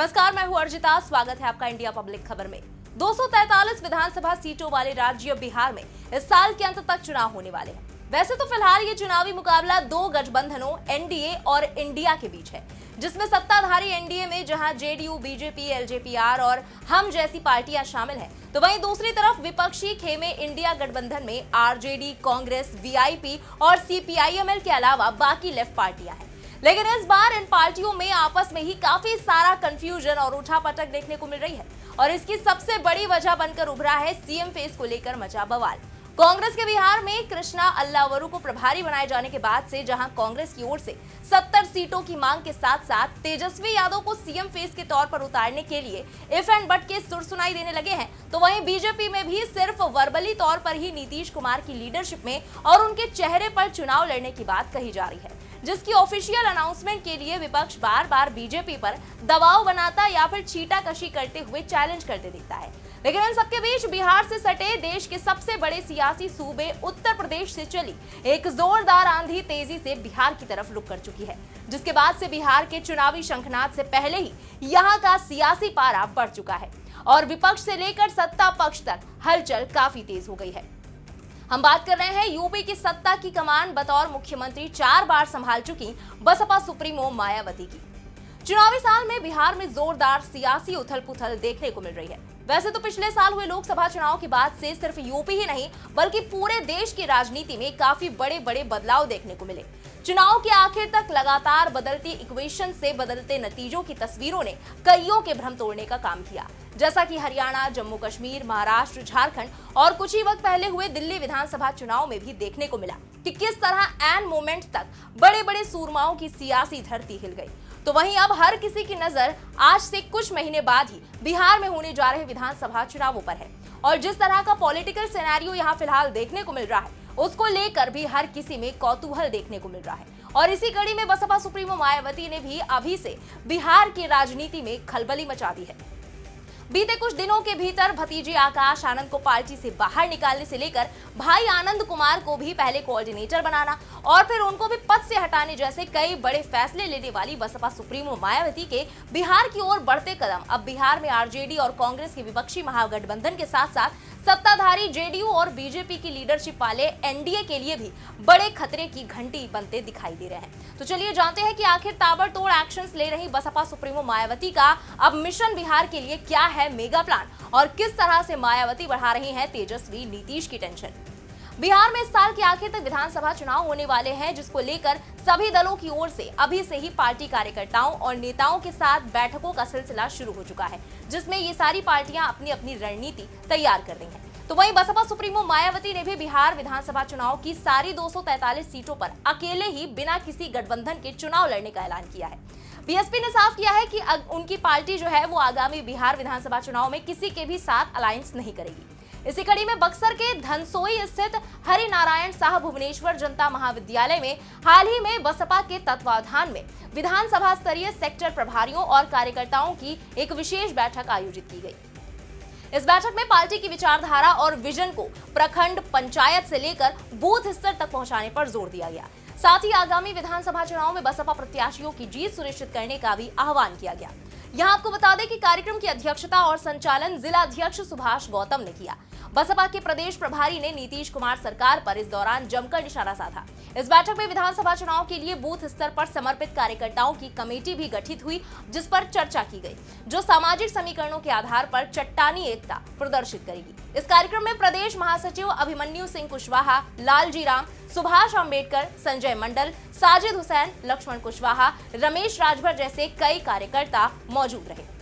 नमस्कार, मैं हूं अर्जिता। स्वागत है आपका इंडिया पब्लिक खबर में। 243 विधानसभा सीटों वाले राज्य बिहार में इस साल के अंत तक चुनाव होने वाले हैं। वैसे तो फिलहाल ये चुनावी मुकाबला दो गठबंधनों एनडीए और इंडिया के बीच है, जिसमें सत्ताधारी एनडीए में जहां जेडीयू, बीजेपी, एलजेपी-आर और हम जैसी पार्टियां शामिल हैं, तो वहीं दूसरी तरफ विपक्षी खेमे इंडिया गठबंधन में आरजेडी, कांग्रेस, वीआईपी और सीपीआईएमएल के अलावा बाकी लेफ्ट पार्टियां हैं। लेकिन इस बार इन पार्टियों में आपस में ही काफी सारा कंफ्यूजन और उठापटक देखने को मिल रही है और इसकी सबसे बड़ी वजह बनकर उभरा है सीएम फेस को लेकर मचा बवाल। कांग्रेस के बिहार में कृष्णा अल्लावरू को प्रभारी बनाए जाने के बाद से जहां कांग्रेस की ओर से 70 सीटों की मांग के साथ साथ तेजस्वी यादव को सीएम फेस के तौर पर उतारने के लिए इफ एंड बट के सुर सुनाई देने लगे हैं, तो वहीं बीजेपी में भी सिर्फ वर्बली तौर पर ही नीतीश कुमार की लीडरशिप में और उनके चेहरे पर चुनाव लड़ने की बात कही जा रही है, जिसकी ऑफिशियल अनाउंसमेंट के लिए विपक्ष बार बार बीजेपी पर दबाव बनाता या फिर छीटाकशी करते हुए चैलेंज करते दिखता है। लेकिन इन सबके बीच बिहार से सटे देश के सबसे बड़े सियासी सूबे उत्तर प्रदेश से चली एक जोरदार आंधी तेजी से बिहार की तरफ रुख कर चुकी है, जिसके बाद से बिहार के चुनावी शंखनाद से पहले ही यहाँ का सियासी पारा बढ़ चुका है और विपक्ष से लेकर सत्ता पक्ष तक हलचल काफी तेज हो गई है। हम बात कर रहे हैं यूपी की सत्ता की कमान बतौर मुख्यमंत्री 4 बार संभाल चुकी बसपा सुप्रीमो मायावती की। चुनावी साल में बिहार में जोरदार सियासी उथल-पुथल देखने को मिल रही है। वैसे तो पिछले साल हुए लोकसभा चुनाव के बाद से सिर्फ यूपी ही नहीं बल्कि पूरे देश की राजनीति में काफी बड़े-बड़े बदलाव देखने को मिले। चुनाव के आखिर तक लगातार बदलती इक्वेशन से बदलते नतीजों की तस्वीरों ने कईयों के भ्रम तोड़ने का काम किया, जैसा कि हरियाणा, जम्मू कश्मीर, महाराष्ट्र, झारखंड और कुछ ही वक्त पहले हुए दिल्ली विधानसभा चुनाव में भी देखने को मिला कि किस तरह एन मोमेंट तक बड़े-बड़े सूरमाओं की सियासी धरती हिल गई। तो वहीं अब हर किसी की नजर आज से कुछ महीने बाद ही बिहार में होने जा रहे विधानसभा चुनावों पर है और जिस तरह का पॉलिटिकल सिनेरियो यहाँ फिलहाल देखने को मिल रहा है, उसको लेकर भी हर किसी में कौतूहल देखने को मिल रहा है। और इसी कड़ी में बसपा सुप्रीमो मायावती ने भी अभी से बिहार की राजनीति में खलबली मचा दी है। बीते कुछ दिनों के भीतर भतीजे आकाश आनंद को पार्टी से बाहर निकालने से लेकर भाई आनंद कुमार को भी पहले कोऑर्डिनेटर बनाना और फिर उनको भी पद से हटाने जैसे कई बड़े फैसले लेने वाली बसपा सुप्रीमो मायावती के बिहार की ओर बढ़ते कदम अब बिहार में आरजेडी और कांग्रेस के विपक्षी महागठबंधन के साथ साथ सत्ताधारी जेडीयू और बीजेपी की लीडरशिप वाले एनडीए के लिए भी बड़े खतरे की घंटी बनते दिखाई दे रहे हैं। तो चलिए जानते हैं कि आखिर ताबड़तोड़ एक्शंस ले रही बसपा सुप्रीमो मायावती का अब मिशन बिहार के लिए क्या है मेगा प्लान और किस तरह से मायावती बढ़ा रही हैं तेजस्वी नीतीश की टेंशन। बिहार में इस साल के आखिर तक विधानसभा चुनाव होने वाले हैं, जिसको लेकर सभी दलों की ओर से अभी से ही पार्टी कार्यकर्ताओं और नेताओं के साथ बैठकों का सिलसिला शुरू हो चुका है, जिसमें ये सारी पार्टियां अपनी अपनी रणनीति तैयार कर रही हैं। तो वहीं बसपा सुप्रीमो मायावती ने भी बिहार विधानसभा चुनाव की सारी 243 सीटों पर अकेले ही बिना किसी गठबंधन के चुनाव लड़ने का ऐलान किया है। बीएसपी ने साफ किया है कि उनकी पार्टी जो है वो आगामी बिहार विधानसभा चुनाव में किसी के भी साथ अलायंस नहीं करेगी। इसी कड़ी में बक्सर के धनसोई स्थित हरि नारायण शाह भुवनेश्वर जनता महाविद्यालय में हाल ही में बसपा के तत्वाधान में विधानसभा स्तरीय सेक्टर प्रभारियों और कार्यकर्ताओं की एक विशेष बैठक आयोजित की गई। इस बैठक में पार्टी की विचारधारा और विजन को प्रखंड, पंचायत से लेकर बूथ स्तर तक पहुंचाने पर जोर दिया गया। साथ ही आगामी विधानसभा चुनाव में बसपा प्रत्याशियों की जीत सुनिश्चित करने का भी आह्वान किया गया। यहाँ आपको बता दें कि कार्यक्रम की अध्यक्षता और संचालन जिला अध्यक्ष सुभाष गौतम ने किया। बसपा के प्रदेश प्रभारी ने नीतीश कुमार सरकार पर इस दौरान जमकर निशाना साधा। इस बैठक में विधानसभा चुनाव के लिए बूथ स्तर पर समर्पित कार्यकर्ताओं की कमेटी भी गठित हुई, जिस पर चर्चा की गई, जो सामाजिक समीकरणों के आधार पर चट्टानी एकता प्रदर्शित करेगी। इस कार्यक्रम में प्रदेश महासचिव अभिमन्यु सिंह कुशवाहा, लालजी राम, सुभाष अम्बेडकर, संजय मंडल, साजिद हुसैन, लक्ष्मण कुशवाहा, रमेश राजभर जैसे कई कार्यकर्ता मौजूद रहे।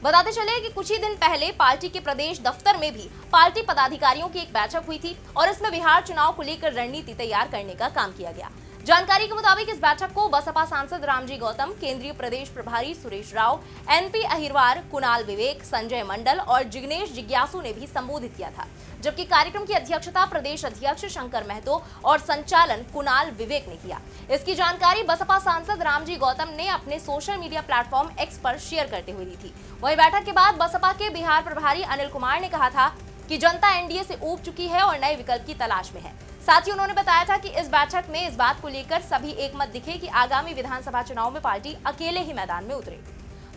बताते चले कि कुछ ही दिन पहले पार्टी के प्रदेश दफ्तर में भी पार्टी पदाधिकारियों की एक बैठक हुई थी और इसमें बिहार चुनाव को लेकर रणनीति तैयार करने का काम किया गया। जानकारी के मुताबिक इस बैठक को बसपा सांसद रामजी गौतम, केंद्रीय प्रदेश प्रभारी सुरेश राव, एनपी अहिरवार, कुणाल विवेक, संजय मंडल और जिग्नेश जिज्ञासु ने भी संबोधित किया था, जबकि कार्यक्रम की अध्यक्षता प्रदेश अध्यक्ष शंकर महतो और संचालन कुणाल विवेक ने किया। इसकी जानकारी बसपा सांसद रामजी गौतम ने अपने सोशल मीडिया प्लेटफॉर्म एक्स पर शेयर करते हुए दी थी। वहीं बैठक के बाद बसपा के बिहार प्रभारी अनिल कुमार ने कहा था कि जनता एनडीए से ऊब चुकी है और नए विकल्प की तलाश में है। साथ ही उन्होंने बताया था कि इस बैठक में इस बात को लेकर सभी एकमत दिखे कि आगामी विधानसभा चुनाव में पार्टी अकेले ही मैदान में उतरे।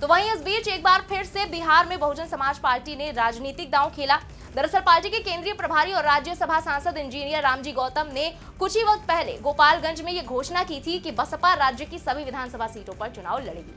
तो वहीं इस बीच एक बार फिर से बिहार में बहुजन समाज पार्टी ने राजनीतिक दांव खेला। दरअसल पार्टी के केंद्रीय प्रभारी और राज्यसभा सांसद इंजीनियर रामजी गौतम ने कुछ ही वक्त पहले गोपालगंज में ये घोषणा की थी कि बसपा राज्य की सभी विधानसभा सीटों पर चुनाव लड़ेगी।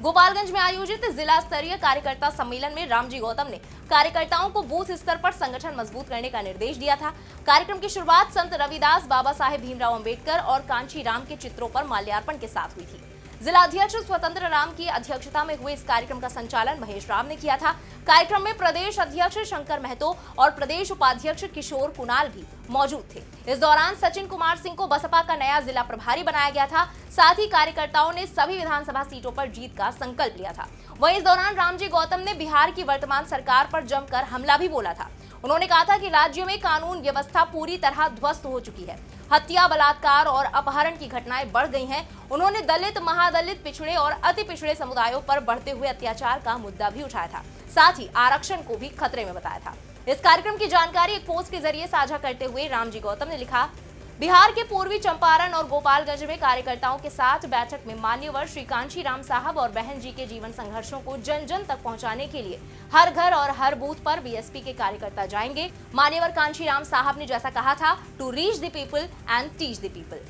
गोपालगंज में आयोजित जिला स्तरीय कार्यकर्ता सम्मेलन में रामजी गौतम ने कार्यकर्ताओं को बूथ स्तर पर संगठन मजबूत करने का निर्देश दिया था। कार्यक्रम की शुरुआत संत रविदास, बाबा साहेब भीमराव अंबेडकर और कांची राम के चित्रों पर माल्यार्पण के साथ हुई थी। जिला अध्यक्ष स्वतंत्र राम की अध्यक्षता में हुए इस कार्यक्रम का संचालन महेश राम ने किया था। कार्यक्रम में प्रदेश अध्यक्ष शंकर महतो और प्रदेश उपाध्यक्ष किशोर कुणाल भी मौजूद थे। इस दौरान सचिन कुमार सिंह को बसपा का नया जिला प्रभारी बनाया गया था। साथ ही कार्यकर्ताओं ने सभी विधानसभा सीटों पर जीत का संकल्प लिया था। वहीं इस दौरान रामजी गौतम ने बिहार की वर्तमान सरकार पर जमकर हमला भी बोला था। उन्होंने कहा था कि राज्य में कानून व्यवस्था पूरी तरह ध्वस्त हो चुकी है। हत्या, बलात्कार और अपहरण की घटनाएं बढ़ गई हैं। उन्होंने दलित, महादलित, पिछड़े और अति पिछड़े समुदायों पर बढ़ते हुए अत्याचार का मुद्दा भी उठाया था। साथ ही आरक्षण को भी खतरे में बताया था। इस कार्यक्रम की जानकारी एक पोस्ट के जरिए साझा करते हुए रामजी गौतम ने लिखा, बिहार के पूर्वी चंपारण और गोपालगंज में कार्यकर्ताओं के साथ बैठक में मान्यवर श्री कांची राम साहब और बहन जी के जीवन संघर्षों को जन जन तक पहुंचाने के लिए हर घर और हर बूथ पर बीएसपी के कार्यकर्ता जाएंगे। मान्यवर कांची राम साहब ने जैसा कहा था, to reach the people and teach the people.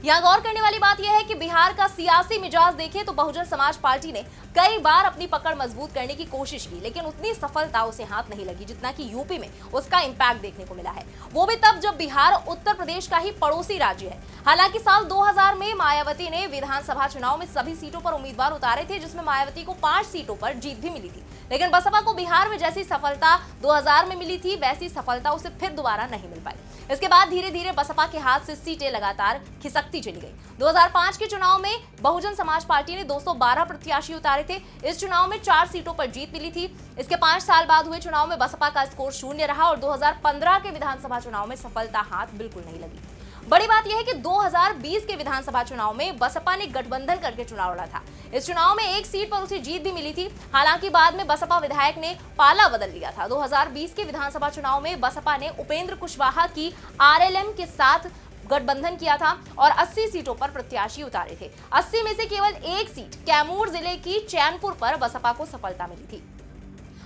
यहाँ गौर करने वाली बात यह है कि बिहार का सियासी मिजाज देखें तो बहुजन समाज पार्टी ने कई बार अपनी पकड़ मजबूत करने की कोशिश की, लेकिन उतनी सफलता उसे हाथ नहीं लगी जितना कि यूपी में उसका इंपैक्ट देखने को मिला है। वो भी तब जब बिहार उत्तर प्रदेश का ही पड़ोसी राज्य है। हालांकि साल 2000 में मायावती ने विधानसभा चुनाव में सभी सीटों पर उम्मीदवार उतारे थे, जिसमें मायावती को 5 सीटों पर जीत भी मिली थी। लेकिन बसपा को बिहार में जैसी सफलता 2000 में मिली थी, वैसी सफलता उसे फिर दोबारा नहीं मिल पाई। इसके बाद धीरे धीरे बसपा के हाथ से सीटें लगातार खिसकती चली गई। 2005 के चुनाव में बहुजन समाज पार्टी ने 212 प्रत्याशी उतारे थे। इस चुनाव में 4 सीटों पर जीत मिली थी। इसके 5 साल बाद हुए चुनाव में बसपा का स्कोर 0 रहा और 2015 के विधानसभा चुनाव में सफलता हाथ बिल्कुल नहीं लगी। बड़ी बात यह है कि 2020 के विधानसभा चुनाव में बसपा ने गठबंधन करके चुनाव लड़ा था। इस चुनाव में एक सीट पर उसे जीत भी मिली थी। हालांकि बाद में बसपा विधायक ने पाला बदल लिया था। 2020 के विधानसभा चुनाव में बसपा ने उपेंद्र कुशवाहा की आरएलएम के साथ गठबंधन किया था और 80 सीटों पर प्रत्याशी उतारे थे। 80 में से केवल एक सीट कैमूर जिले की चैनपुर पर बसपा को सफलता मिली थी।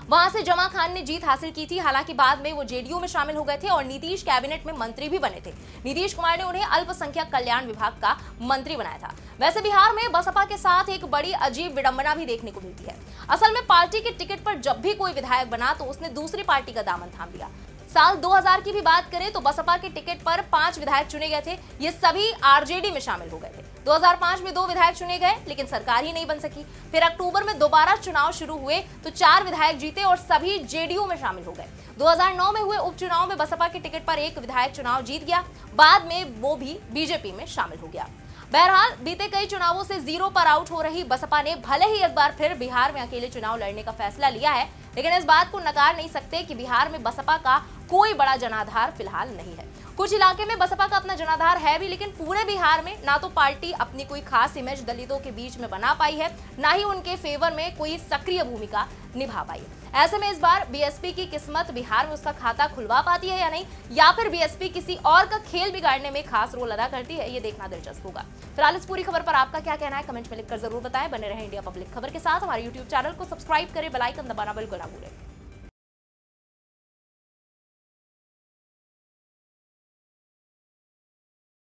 वहां से जमा खान ने जीत हासिल की थी। हालांकि बाद में वो जेडीयू में शामिल हो गए थे और नीतीश कैबिनेट में मंत्री भी बने थे। नीतीश कुमार ने उन्हें अल्पसंख्यक कल्याण विभाग का मंत्री बनाया था। वैसे बिहार में बसपा के साथ एक बड़ी अजीब विडंबना भी देखने को मिलती है। असल में पार्टी के टिकट पर जब भी कोई विधायक बना तो उसने दूसरी पार्टी का दामन थाम लिया। साल 2000 की भी बात करें तो बसपा के टिकट पर 5 विधायक चुने गए थे। ये सभी आरजेडी में शामिल हो गए थे। 2005 में 2 विधायक चुने गए, लेकिन सरकार ही नहीं बन सकी। फिर अक्टूबर में दोबारा चुनाव शुरू हुए तो 4 विधायक जीते और सभी जेडीयू में शामिल हो गए। 2009 में हुए उपचुनाव में बसपा के टिकट पर एक विधायक चुनाव जीत गया। बाद में वो भी बीजेपी में शामिल हो गया। बहरहाल बीते कई चुनावों से 0 पर आउट हो रही बसपा ने भले ही एक बार फिर बिहार में अकेले चुनाव लड़ने का फैसला लिया है, लेकिन इस बात को नकार नहीं सकते कि बिहार में बसपा का कोई बड़ा जनाधार फिलहाल नहीं है। कुछ इलाके में बसपा का अपना जनाधार है भी, लेकिन पूरे बिहार में ना तो पार्टी अपनी कोई खास इमेज दलितों के बीच में बना पाई है, ना ही उनके फेवर में कोई सक्रिय भूमिका निभा पाई है। ऐसे में इस बार बीएसपी की किस्मत बिहार में उसका खाता खुलवा पाती है या नहीं, या फिर बीएसपी किसी और का खेल बिगाड़ने में खास रोल अदा करती है, ये देखना दिलचस्प होगा। फिलहाल इस पूरी खबर पर आपका क्या कहना है, कमेंट में लिखकर जरूर बताएं। बने रहें इंडिया पब्लिक खबर के साथ। हमारे यूट्यूब चैनल को सब्सक्राइब करें, बेल आइकन दबाना बिल्कुल ना भूलें।